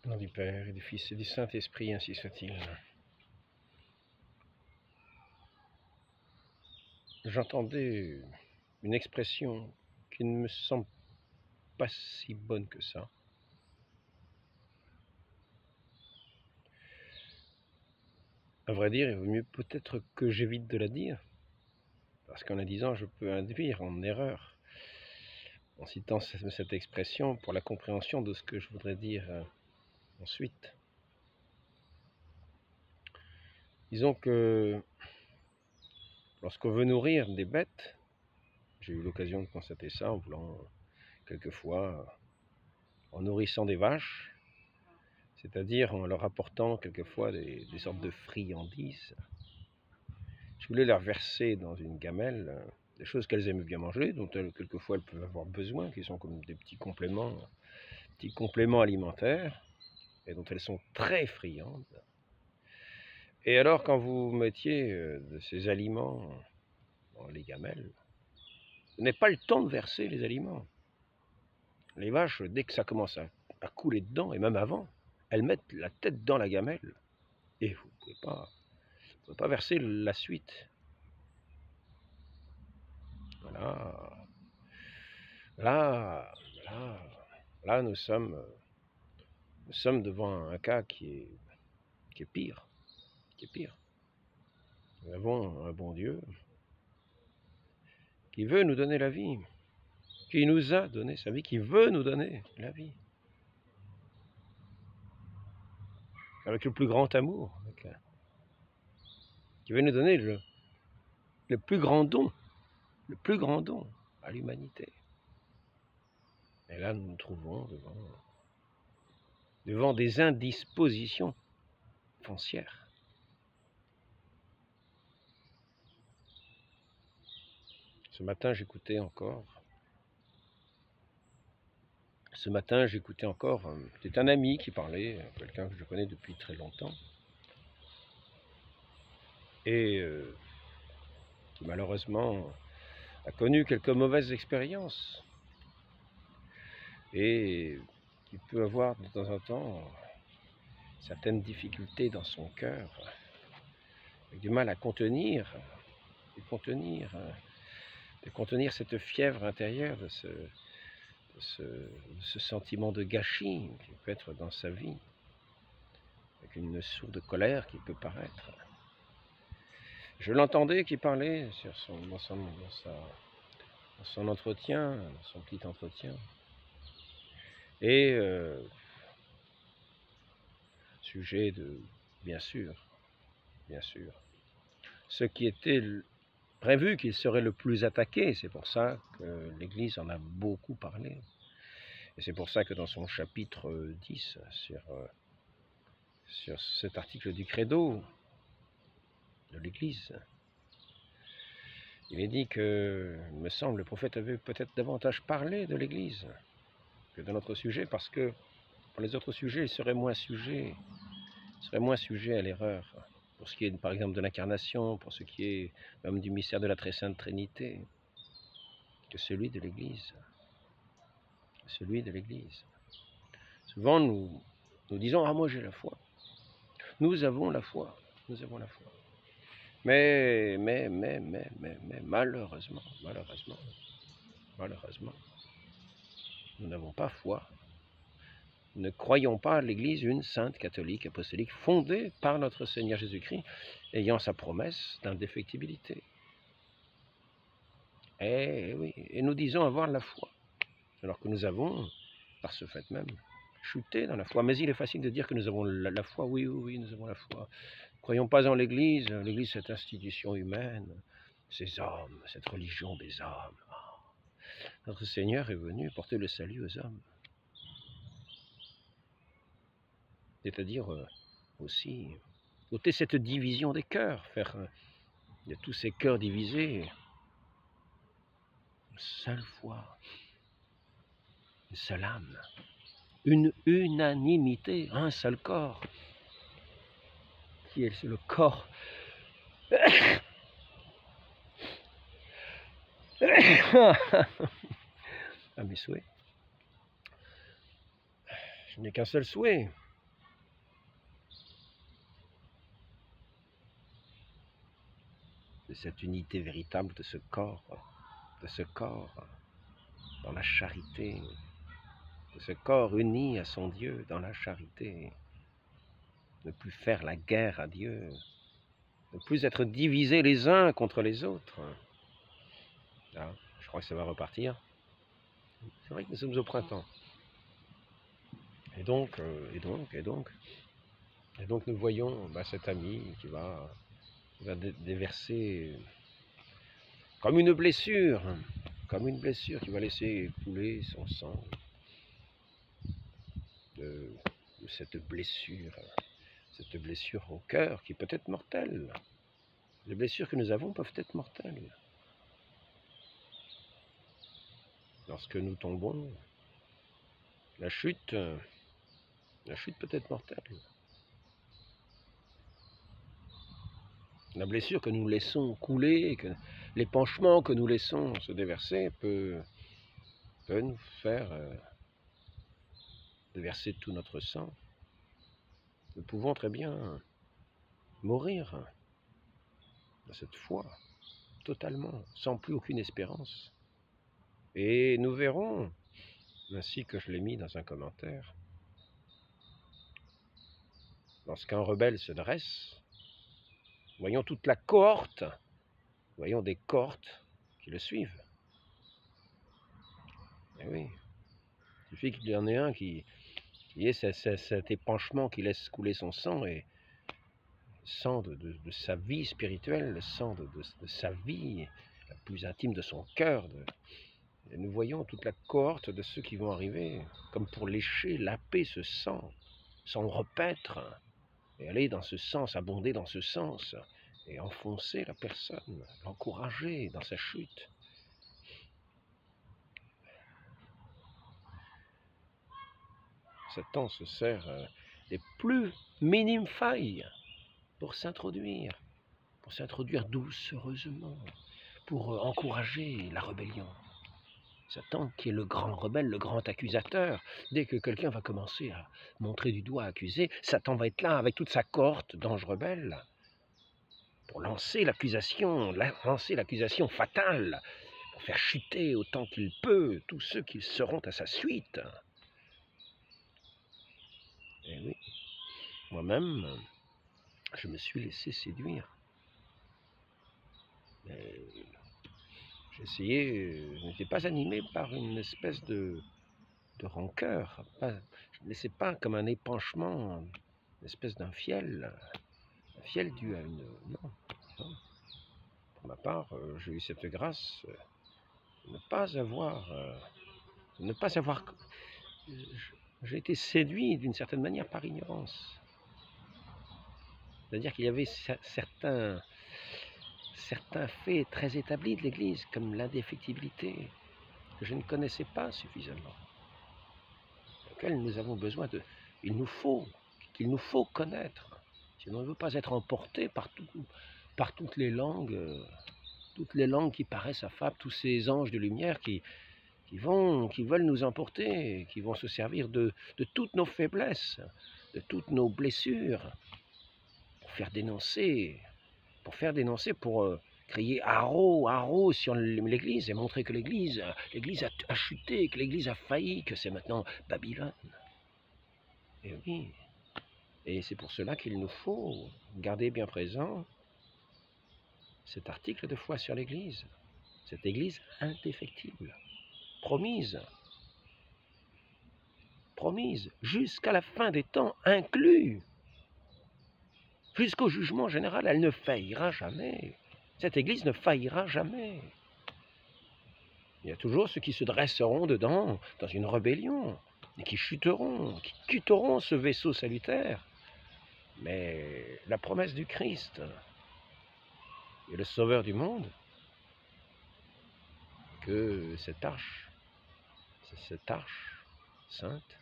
Au nom du Père et du Fils et du Saint-Esprit, ainsi soit-il. J'entendais une expression qui ne me semble pas si bonne que ça. À vrai dire, il vaut mieux peut-être que j'évite de la dire, parce qu'en la disant, je peux induire en erreur, en citant cette expression pour la compréhension de ce que je voudrais dire ensuite. Disons que lorsqu'on veut nourrir des bêtes, j'ai eu l'occasion de constater ça en voulant quelquefois, en nourrissant des vaches, c'est-à-dire en leur apportant quelquefois des sortes de friandises. Je voulais leur verser dans une gamelle des choses qu'elles aiment bien manger, dont quelquefois elles peuvent avoir besoin, qui sont comme des petits compléments alimentaires, et dont elles sont très friandes. Et alors quand vous mettiez de ces aliments dans les gamelles, vous n'avez pas le temps de verser les aliments. Les vaches, dès que ça commence à couler dedans, et même avant, elles mettent la tête dans la gamelle, et vous ne pouvez pas verser la suite. Là, nous sommes devant un cas qui est pire, Nous avons un bon Dieu qui veut nous donner la vie, qui nous a donné sa vie, qui veut nous donner la vie. Avec le plus grand amour, qui veut nous donner le plus grand don à l'humanité. Et là, nous nous trouvons devant des indispositions foncières. Ce matin, j'écoutais encore, c'était un ami qui parlait, quelqu'un que je connais depuis très longtemps, et qui malheureusement a connu quelques mauvaises expériences, et qui peut avoir de temps en temps certaines difficultés dans son cœur, avec du mal à contenir cette fièvre intérieure, de ce sentiment de gâchis qui peut être dans sa vie, avec une sourde colère qui peut paraître. Je l'entendais qui parlait dans son entretien, dans son petit entretien, et sujet de, bien sûr, ce qui était prévu qu'il serait le plus attaqué. C'est pour ça que l'Église en a beaucoup parlé. Et c'est pour ça que dans son chapitre 10, sur cet article du Credo de l'Église, il est dit que, il me semble, le prophète avait peut-être davantage parlé de l'Église que de notre sujet, parce que pour les autres sujets, il serait moins sujet à l'erreur. Pour ce qui est, par exemple, de l'incarnation, pour ce qui est même du mystère de la très sainte Trinité, que celui de l'Église. Souvent, nous disons « Ah, moi j'ai la foi ». Nous avons la foi. Mais malheureusement, nous n'avons pas foi. Nous ne croyons pas à l'Église une sainte catholique apostolique fondée par notre Seigneur Jésus-Christ, ayant sa promesse d'indéfectibilité. Et oui, et nous disons avoir la foi, alors que nous avons, par ce fait même, chuté dans la foi. Mais il est facile de dire que nous avons la foi. Oui, nous avons la foi. Ne croyons pas en l'Église, cette institution humaine, ces hommes, cette religion des hommes. Notre Seigneur est venu porter le salut aux hommes. C'est-à-dire aussi ôter cette division des cœurs, faire de tous ces cœurs divisés une seule foi, une seule âme, une unanimité, un seul corps, qui est le corps à mes souhaits. Je n'ai qu'un seul souhait, de cette unité véritable de ce corps, dans la charité, de ce corps uni à son Dieu dans la charité, ne plus faire la guerre à Dieu, ne plus être divisés les uns contre les autres. Là, je crois que ça va repartir. C'est vrai que nous sommes au printemps. Et donc nous voyons cet ami qui va déverser comme une blessure qui va laisser couler son sang de cette blessure au cœur qui peut être mortelle. Les blessures que nous avons peuvent être mortelles. Lorsque nous tombons, la chute peut être mortelle. La blessure que nous laissons couler, l'épanchement que nous laissons se déverser peut nous faire déverser tout notre sang. Nous pouvons très bien mourir de cette foi, totalement, sans plus aucune espérance. Et nous verrons, ainsi que je l'ai mis dans un commentaire, lorsqu'un rebelle se dresse, voyons toute la cohorte, voyons des cohortes qui le suivent. Et oui, il suffit qu'il y en ait un qui ait cet épanchement qui laisse couler son sang, et le sang de sa vie spirituelle, le sang de sa vie la plus intime de son cœur. Et nous voyons toute la cohorte de ceux qui vont arriver, comme pour lécher, laper ce sang, s'en repaître, et aller dans ce sens, abonder dans ce sens, et enfoncer la personne, l'encourager dans sa chute. Satan se sert des plus minimes failles pour s'introduire doucereusement, pour encourager la rébellion. Satan, qui est le grand rebelle, le grand accusateur, dès que quelqu'un va commencer à montrer du doigt, à accuser, Satan va être là avec toute sa cohorte d'anges rebelles pour lancer l'accusation fatale, pour faire chuter autant qu'il peut tous ceux qui seront à sa suite. Et oui, moi-même, je me suis laissé séduire. J'ai essayé, je n'étais pas animé par une espèce de rancœur. Je ne laissais pas comme un épanchement, une espèce d'un fiel dû à une... Non. Pour ma part, j'ai eu cette grâce de ne pas avoir... J'ai été séduit d'une certaine manière par ignorance. C'est-à-dire qu'il y avait certains faits très établis de l'Église, comme l'indéfectibilité, que je ne connaissais pas suffisamment, auxquels nous avons besoin qu'il nous faut connaître, si on ne veut pas être emporté par toutes les langues qui paraissent affables, tous ces anges de lumière qui veulent nous emporter, qui vont se servir de toutes nos faiblesses, de toutes nos blessures, pour faire dénoncer, pour crier haro sur l'Église et montrer que l'Église a chuté, que l'Église a failli, que c'est maintenant Babylone. Et oui, et c'est pour cela qu'il nous faut garder bien présent cet article de foi sur l'Église, cette Église indéfectible, promise jusqu'à la fin des temps, inclus. Jusqu'au jugement général, elle ne faillira jamais. Cette Église ne faillira jamais. Il y a toujours ceux qui se dresseront dedans, dans une rébellion, et qui chuteront, qui quitteront ce vaisseau salutaire. Mais la promesse du Christ et le Sauveur du monde, que cette arche sainte,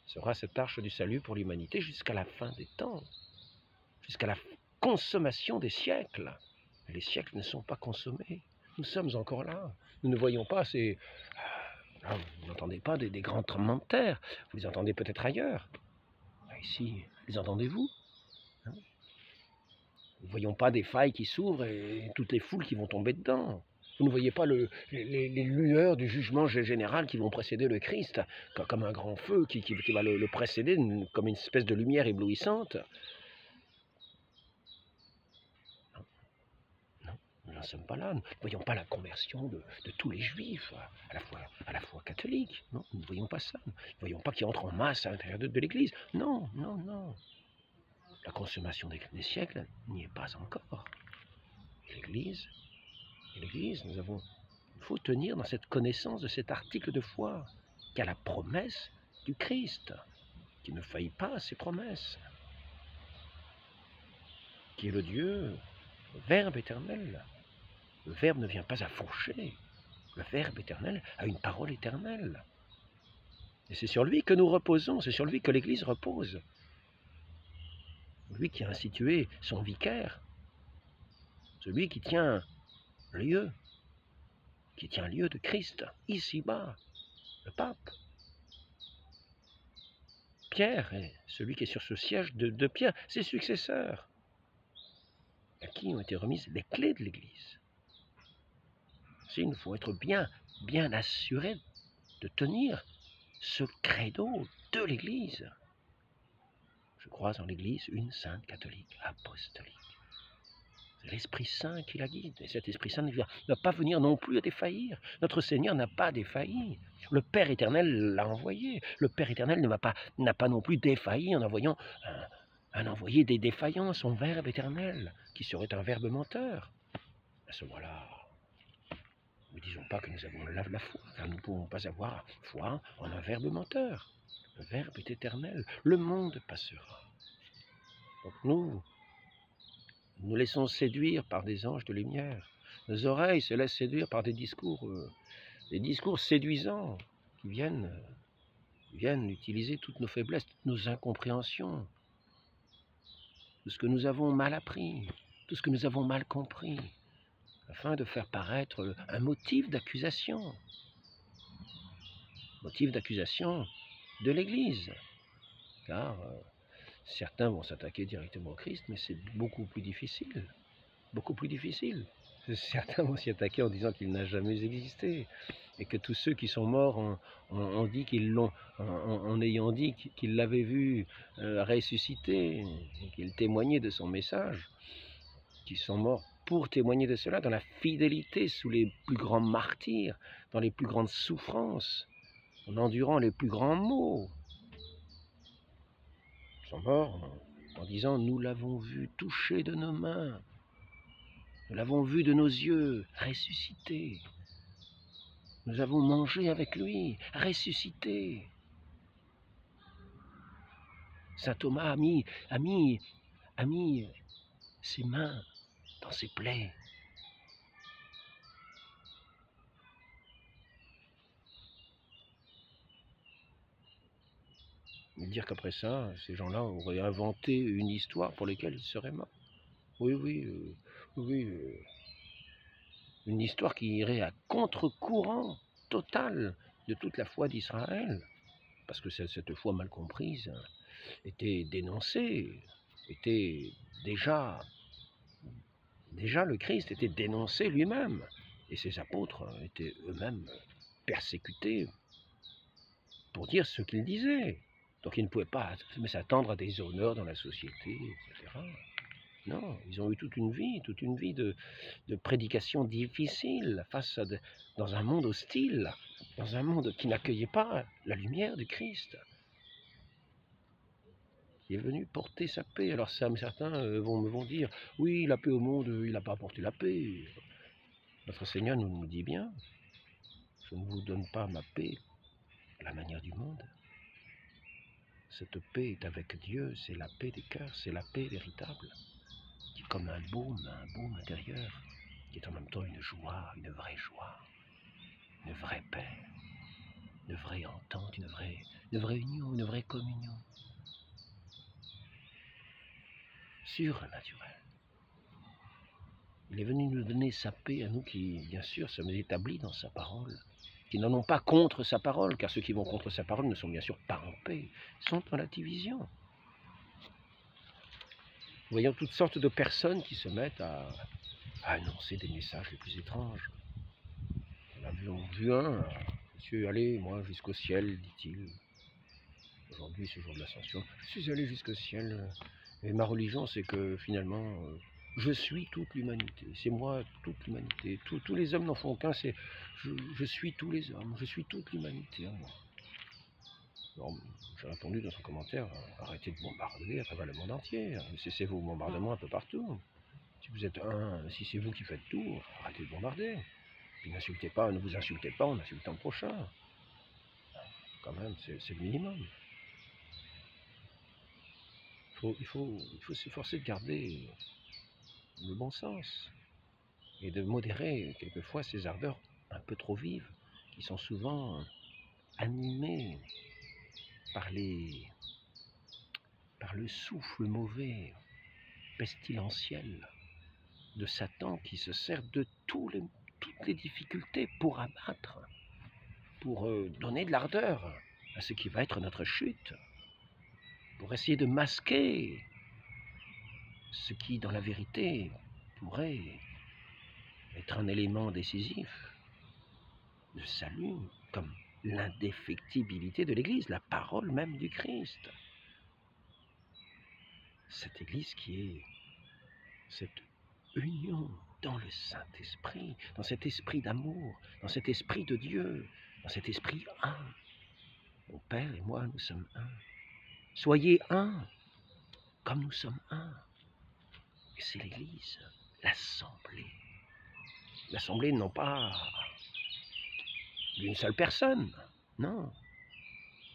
sera cette arche du salut pour l'humanité jusqu'à la fin des temps, jusqu'à la consommation des siècles. Mais les siècles ne sont pas consommés. Nous sommes encore là. Nous ne voyons pas ces... Vous n'entendez pas des grands tremblements de terre. Vous les entendez peut-être ailleurs. Ici, les entendez-vous? Nous ne voyons pas des failles qui s'ouvrent et toutes les foules qui vont tomber dedans. Vous ne voyez pas les lueurs du jugement général qui vont précéder le Christ, comme un grand feu qui va le précéder, comme une espèce de lumière éblouissante. Non, nous n'en sommes pas là. Nous ne voyons pas la conversion de tous les juifs, à la fois catholiques. Non, nous ne voyons pas ça. Nous ne voyons pas qu'ils entrent en masse à l'intérieur de l'Église. Non, non, non. La consommation des siècles n'y est pas encore. L'Église, il faut tenir dans cette connaissance de cet article de foi, qui a la promesse du Christ, qui ne faillit pas à ses promesses, qui est le Dieu, le Verbe éternel. Le Verbe ne vient pas à fourcher, le Verbe éternel a une parole éternelle. Et c'est sur lui que nous reposons, c'est sur lui que l'Église repose. Lui qui a institué son vicaire, celui qui tient lieu de Christ, ici-bas, le pape. Pierre est celui qui est sur ce siège de Pierre, ses successeurs, à qui ont été remises les clés de l'Église. Il faut être bien assuré de tenir ce credo de l'Église. Je crois en l'Église, une sainte catholique, apostolique. C'est l'Esprit Saint qui la guide. Et cet Esprit Saint ne va pas venir non plus à défaillir. Notre Seigneur n'a pas défailli. Le Père éternel l'a envoyé. Le Père éternel n'a pas non plus défailli en envoyant un envoyé des défaillants, son Verbe éternel, qui serait un Verbe menteur. À ce moment-là, ne disons pas que nous avons la foi, car nous ne pouvons pas avoir foi en un Verbe menteur. Le Verbe est éternel. Le monde passera. Donc nous laissons séduire par des anges de lumière. Nos oreilles se laissent séduire par des discours séduisants qui viennent utiliser toutes nos faiblesses, toutes nos incompréhensions, tout ce que nous avons mal appris, tout ce que nous avons mal compris, afin de faire paraître un motif d'accusation de l'Église. Car certains vont s'attaquer directement au Christ, mais c'est beaucoup plus difficile. Certains vont s'y attaquer en disant qu'il n'a jamais existé, et que tous ceux qui sont morts ont dit qu'ils l'ont, en ayant dit qu'ils l'avaient vu ressusciter, et qu'ils témoignaient de son message, qui sont morts pour témoigner de cela, dans la fidélité, sous les plus grands martyrs, dans les plus grandes souffrances, en endurant les plus grands maux. Ils sont morts en disant « Nous l'avons vu toucher de nos mains, nous l'avons vu de nos yeux, ressuscité. Nous avons mangé avec lui, ressuscité. » Saint Thomas a mis ses mains dans ses plaies. Et dire qu'après ça, ces gens-là auraient inventé une histoire pour laquelle ils seraient morts. Oui, une histoire qui irait à contre-courant total de toute la foi d'Israël, parce que cette foi mal comprise était dénoncée, était déjà le Christ était dénoncé lui-même, et ses apôtres étaient eux-mêmes persécutés pour dire ce qu'ils disaient. Donc ils ne pouvaient pas s'attendre à des honneurs dans la société, etc. Non, ils ont eu toute une vie de prédication difficile dans un monde hostile, dans un monde qui n'accueillait pas la lumière du Christ, qui est venu porter sa paix. Alors certains vont dire, oui, la paix au monde, il n'a pas apporté la paix. Notre Seigneur nous dit bien, je ne vous donne pas ma paix à la manière du monde. Cette paix est avec Dieu, c'est la paix des cœurs, c'est la paix véritable, qui est comme un baume intérieur, qui est en même temps une joie, une vraie paix, une vraie entente, une vraie union, une vraie communion surnaturelle. Il est venu nous donner sa paix à nous qui, bien sûr, sommes établis dans sa parole, qui n'en ont pas contre sa parole, car ceux qui vont contre sa parole ne sont bien sûr pas en paix, sont dans la division. voyons toutes sortes de personnes qui se mettent à annoncer des messages les plus étranges. On a vu un, monsieur, allez, moi, jusqu'au ciel, dit-il. Aujourd'hui, c'est le jour de l'ascension. Je suis allé jusqu'au ciel. Et ma religion, c'est que finalement, je suis toute l'humanité. C'est moi, toute l'humanité. Tous les hommes n'en font qu'un, c'est je suis tous les hommes. Je suis toute l'humanité en moi. Alors, j'ai répondu dans son commentaire, arrêtez de bombarder à travers le monde entier. Cessez vos bombardements un peu partout. Si vous êtes si c'est vous qui faites tout, arrêtez de bombarder. Puis n'insultez pas, ne vous insultez pas en insultant le prochain. Quand même, c'est le minimum. Il faut s'efforcer de garder le bon sens et de modérer quelquefois ces ardeurs un peu trop vives, qui sont souvent animées par le souffle mauvais, pestilentiel de Satan, qui se sert de toutes les difficultés pour abattre, pour donner de l'ardeur à ce qui va être notre chute, pour essayer de masquer ce qui, dans la vérité, pourrait être un élément décisif de salut, comme l'indéfectibilité de l'Église, la parole même du Christ. Cette Église qui est cette union dans le Saint-Esprit, dans cet esprit d'amour, dans cet esprit de Dieu, dans cet esprit un. Mon Père et moi, nous sommes un. Soyez un, comme nous sommes un. Et c'est l'Église, l'Assemblée. L'Assemblée, non pas d'une seule personne, non.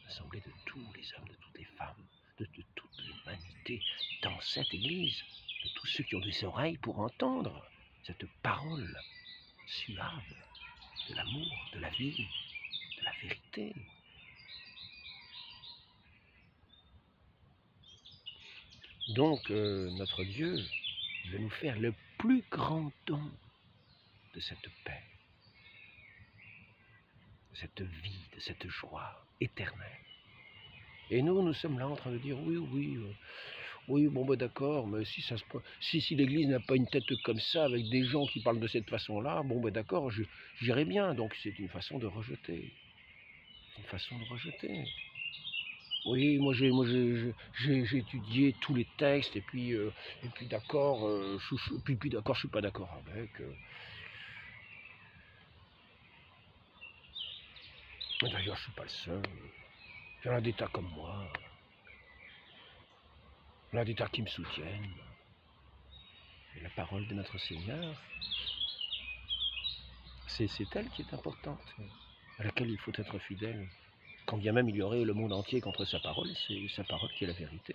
L'Assemblée de tous les hommes, de toutes les femmes, de toute l'humanité dans cette Église, de tous ceux qui ont des oreilles pour entendre cette parole suave de l'amour, de la vie, de la vérité. Donc, notre Dieu veut nous faire le plus grand don de cette paix, de cette vie, de cette joie éternelle. Et nous sommes là en train de dire oui, bon ben d'accord, mais si l'Église n'a pas une tête comme ça, avec des gens qui parlent de cette façon-là, bon ben d'accord, j'irai bien. Donc c'est une façon de rejeter. Une façon de rejeter. Oui, moi j'ai étudié tous les textes, et puis d'accord, puis d'accord, je suis pas d'accord avec. D'ailleurs, je suis pas le seul. Il y en a des tas comme moi. Il y en a des tas qui me soutiennent. Et la parole de notre Seigneur, c'est elle qui est importante, à laquelle il faut être fidèle. Quand bien même il y aurait le monde entier contre sa parole, c'est sa parole qui est la vérité.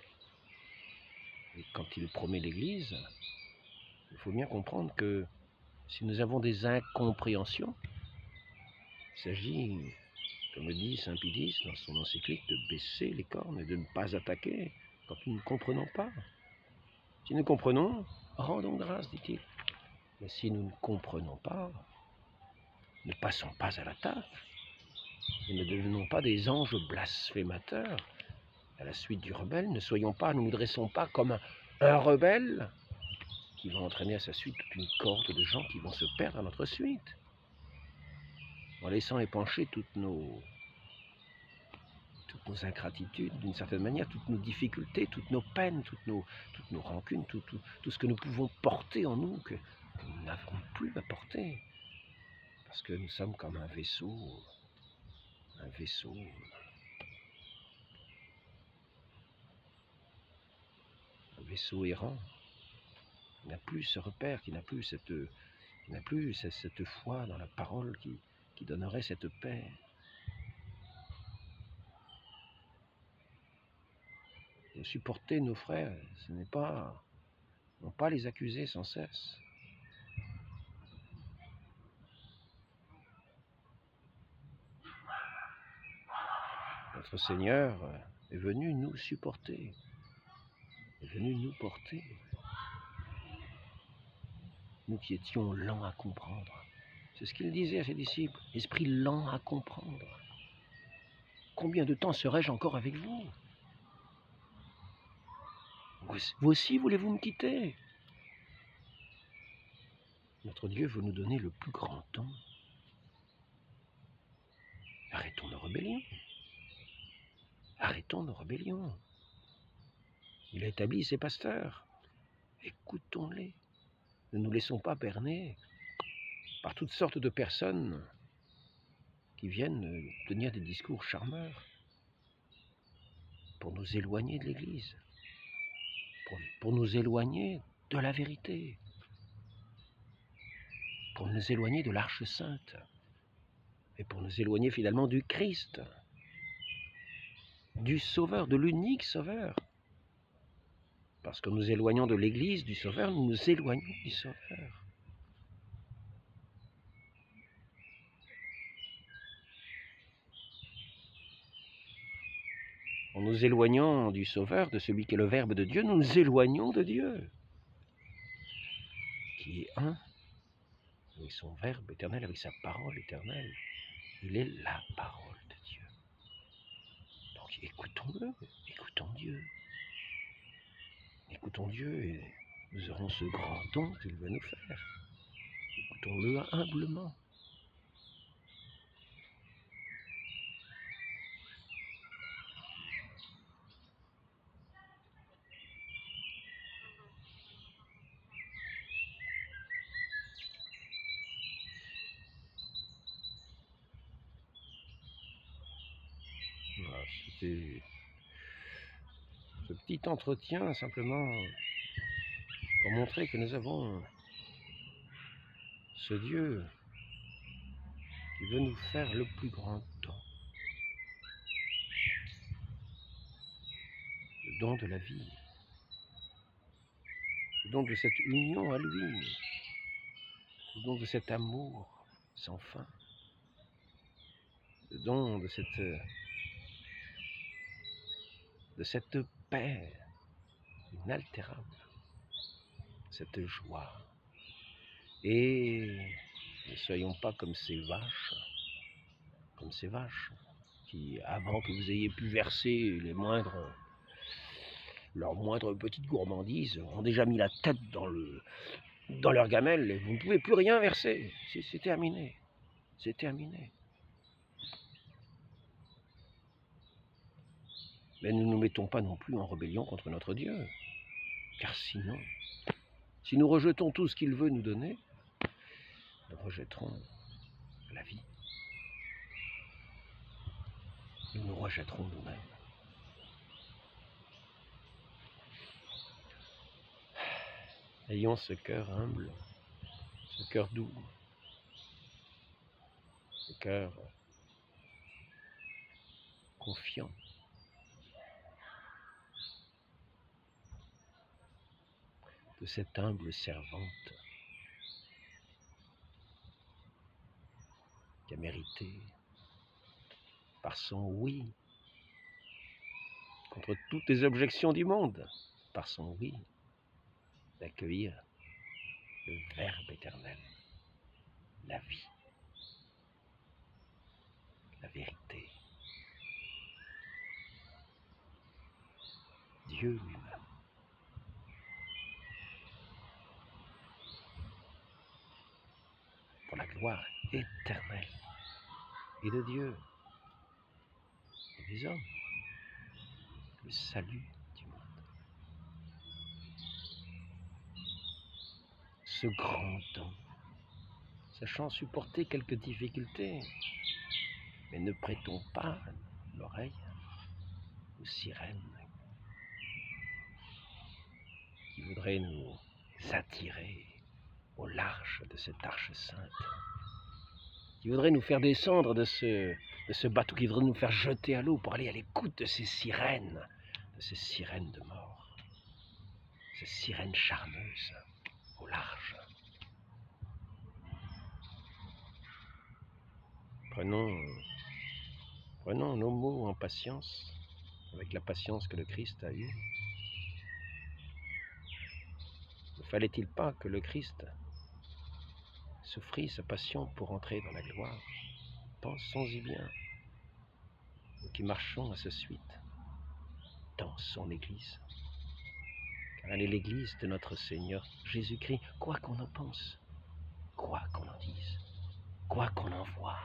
Et quand il promet l'Église, il faut bien comprendre que si nous avons des incompréhensions, il s'agit, comme le dit saint Pie X dans son encyclique, de baisser les cornes et de ne pas attaquer quand nous ne comprenons pas. Si nous comprenons, rendons grâce, dit-il. Mais si nous ne comprenons pas, ne passons pas à l'attaque et ne devenons pas des anges blasphémateurs à la suite du rebelle. Ne nous dressons pas comme un rebelle qui va entraîner à sa suite toute une cohorte de gens qui vont se perdre à notre suite, en laissant épancher toutes nos ingratitudes, d'une certaine manière, toutes nos difficultés, toutes nos peines, toutes nos rancunes, tout ce que nous pouvons porter en nous, que nous n'avons plus à porter, parce que nous sommes comme un vaisseau errant, qui n'a plus ce repère, qui n'a plus cette foi dans la parole qui donnerait cette paix. Et supporter nos frères, ce n'est pas, non pas les accuser sans cesse. Notre Seigneur est venu nous supporter, est venu nous porter. Nous qui étions lents à comprendre. C'est ce qu'il disait à ses disciples, esprit lent à comprendre. Combien de temps serai-je encore avec vous? Vous aussi, voulez-vous me quitter? Notre Dieu veut nous donner le plus grand don. Arrêtons nos rébellions. Arrêtons nos rébellions. Il a établi ses pasteurs. Écoutons-les. Ne nous laissons pas berner par toutes sortes de personnes qui viennent tenir des discours charmeurs pour nous éloigner de l'Église, pour nous éloigner de la vérité, pour nous éloigner de l'Arche Sainte et pour nous éloigner finalement du Christ, du Sauveur, de l'unique Sauveur. Parce que nous éloignons de l'Église, du Sauveur, nous nous éloignons du Sauveur. En nous éloignant du Sauveur, de celui qui est le Verbe de Dieu, nous nous éloignons de Dieu, qui est un, avec son Verbe éternel, avec sa parole éternelle. Il est la parole de Dieu. Donc écoutons-le, écoutons Dieu. Écoutons Dieu et nous aurons ce grand don qu'il veut nous faire. Écoutons-le humblement. Voilà, c'était ce petit entretien simplement pour montrer que nous avons ce Dieu qui veut nous faire le plus grand don. Le don de la vie. Le don de cette union à lui. Le don de cet amour sans fin. Le don de cette paix inaltérable. Cette joie. Et ne soyons pas comme ces vaches, qui, avant que vous ayez pu verser leurs moindres petites gourmandises, ont déjà mis la tête dans leur gamelle et vous ne pouvez plus rien verser. C'est terminé. C'est terminé. Mais ne nous mettons pas non plus en rébellion contre notre Dieu. Car sinon, si nous rejetons tout ce qu'il veut nous donner, nous rejetterons la vie. Nous nous rejetterons nous-mêmes. Ayons ce cœur humble, ce cœur doux, ce cœur confiant. De cette humble servante qui a mérité, par son oui, contre toutes les objections du monde, par son oui, d'accueillir le Verbe éternel, la vie, la vérité, Dieu lui-même. Pour la gloire éternelle et de Dieu et des hommes, le salut du monde. Ce grand don, sachant supporter quelques difficultés, mais ne prêtons pas l'oreille aux sirènes qui voudraient nous attirer au large de cette arche sainte, qui voudraient nous faire descendre de ce bateau, qui voudrait nous faire jeter à l'eau pour aller à l'écoute de ces sirènes de mort, ces sirènes charmeuses au large. Prenons nos mots en patience, avec la patience que le Christ a eue. Ne fallait-il pas que le Christ souffrit sa passion pour entrer dans la gloire? Pensons-y bien. Nous qui marchons à sa suite dans son Église. Elle est l'église de notre Seigneur Jésus-Christ, quoi qu'on en pense, quoi qu'on en dise, quoi qu'on en voie,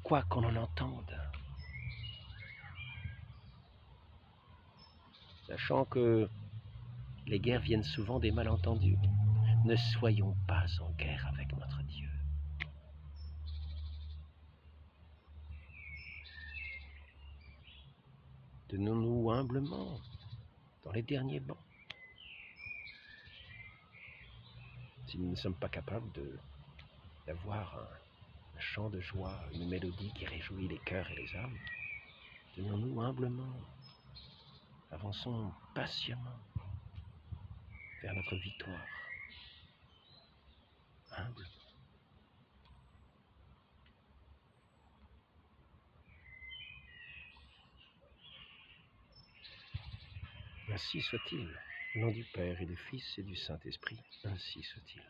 quoi qu'on en entende. Sachant que les guerres viennent souvent des malentendus, ne soyons pas en guerre avec notre Dieu. Tenons-nous humblement dans les derniers bancs. Si nous ne sommes pas capables d'avoir un chant de joie, une mélodie qui réjouit les cœurs et les âmes, tenons-nous humblement, avançons patiemment vers notre victoire. Humble. Ainsi soit-il. Au nom du Père et du Fils et du Saint-Esprit, ainsi soit-il.